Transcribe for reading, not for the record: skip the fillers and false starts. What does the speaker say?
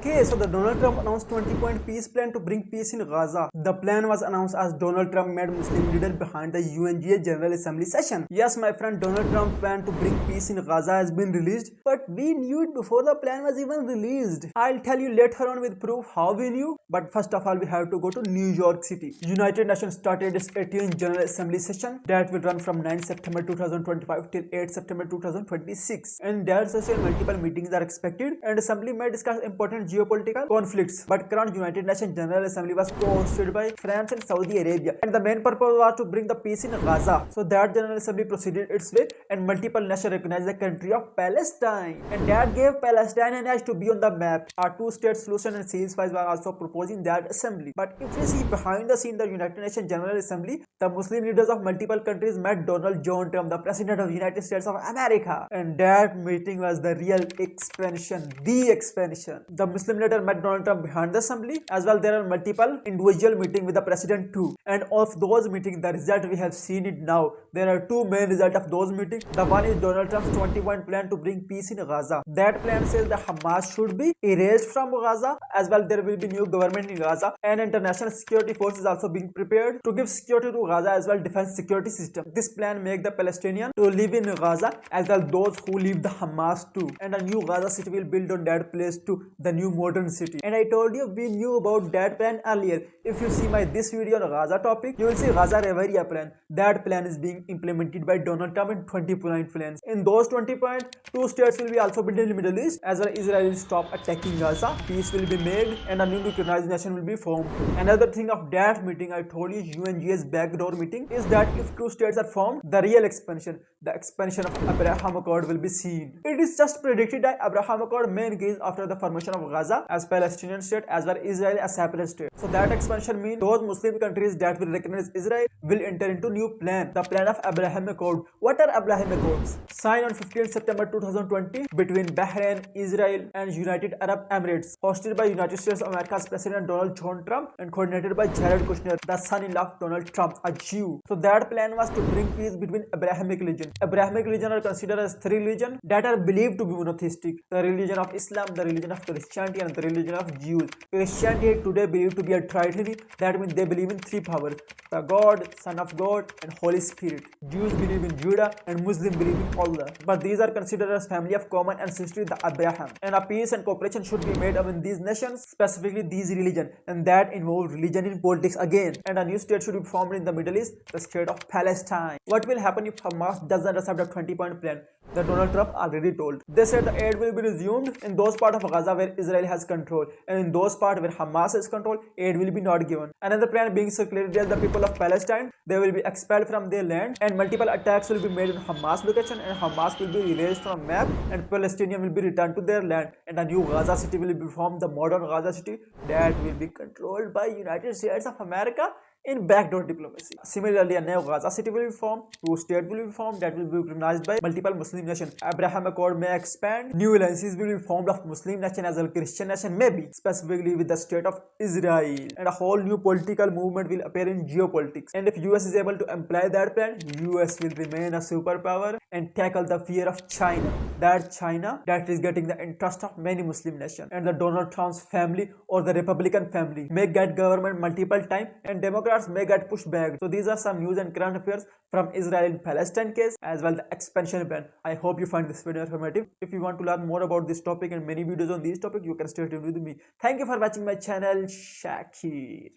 Okay, so the Donald Trump announced 20-point peace plan to bring peace in Gaza. The plan was announced as Donald Trump made Muslim leader behind the UNGA General Assembly session. Yes, my friend, Donald Trump's plan to bring peace in Gaza has been released, but we knew it before the plan was even released. I'll tell you later on with proof how we knew, but first of all we have to go to New York City. United Nations started its 18th General Assembly session that will run from 9 September 2025 till 8 September 2026. In that session, multiple meetings are expected and Assembly may discuss important geopolitical conflicts. But current United Nations General Assembly was co-hosted by France and Saudi Arabia, and the main purpose was to bring the peace in Gaza. So that General Assembly proceeded its way, and multiple nations recognized the country of Palestine, and that gave Palestine an edge to be on the map. A two-state solution and ceasefire were also proposed in that assembly. But if we see behind the scene, the United Nations General Assembly, the Muslim leaders of multiple countries met Donald John Trump, the President of the United States of America, and that meeting was the real expansion, the expansion. The Muslim leader met Donald Trump behind the assembly. As well, there are multiple individual meetings with the president too, and of those meetings the result we have seen it now. There are two main results of those meetings. The one is Donald Trump's 20-point plan to bring peace in Gaza. That plan says that Hamas should be erased from Gaza. As well, there will be new government in Gaza, and international security forces also being prepared to give security to Gaza, as well defense security system. This plan make the Palestinians to live in Gaza, as well those who leave the Hamas too, and a new Gaza city will build on that place too, the new modern city. And I told you we knew about that plan earlier. If you see my this video on Gaza topic, you will see Gaza Reveria plan. That plan is being implemented by Donald Trump in 20-point plans. In those 20 points, two states will be also built in the Middle East, as well Israel will stop attacking Gaza, peace will be made, and a new recognized nation will be formed. Another thing of that meeting I told you, UNGA's backdoor meeting, is that if two states are formed, the real expansion, the expansion of Abraham Accord will be seen. It is just predicted that Abraham Accord may increase after the formation of Gaza as Palestinian state, as well Israel as separate state. So that expansion means those Muslim countries that will recognize Israel will enter into new plan, the plan of Abraham Accord. What are Abraham Accords? Signed on 15 September 2020 between Bahrain, Israel and United Arab Emirates, hosted by United States of America's President Donald John Trump and coordinated by Jared Kushner, the son-in-law of Donald Trump, a Jew. So that plan was to bring peace between Abrahamic religion. Abrahamic religion are considered as three religions that are believed to be monotheistic: the religion of Islam, the religion of Christianity, and the religion of Jews. Christianity today believed to be a trinity. That means they believe in three powers: the God, Son of God, and Holy Spirit. Jews believe in Judah, and Muslims believe in Allah. But these are considered as family of common ancestry, the Abraham. And a peace and cooperation should be made among these nations, specifically these religions, and that involves religion in politics again. And a new state should be formed in the Middle East, the state of Palestine. What will happen if Hamas doesn't accept the 20-point plan? The Donald Trump already told. They said the aid will be resumed in those parts of Gaza where Israel has control, and in those parts where Hamas has control, aid will be not given. Another plan being circulated is the people of Palestine, they will be expelled from their land, and multiple attacks will be made on Hamas location, and Hamas will be erased from map, and Palestinians will be returned to their land, and a new Gaza city will be formed, the modern Gaza city, that will be controlled by United States of America in backdoor diplomacy. Similarly, a new Gaza city will be formed, two states will be formed that will be recognized by multiple Muslim nations. Abraham Accord may expand, new alliances will be formed of Muslim nation as well as Christian nation, maybe specifically with the state of Israel, and a whole new political movement will appear in geopolitics. And if US is able to imply that plan, US will remain a superpower and tackle the fear of China that is getting the interest of many Muslim nations, and the Donald Trump's family or the Republican family may get government multiple times, and Democrats may get pushed back. So these are some news and current affairs from Israel and Palestine case, as well the expansion plan. I hope you find this video informative. If you want to learn more about this topic and many videos on this topic, you can stay tuned with me. Thank you for watching my channel, Shakir.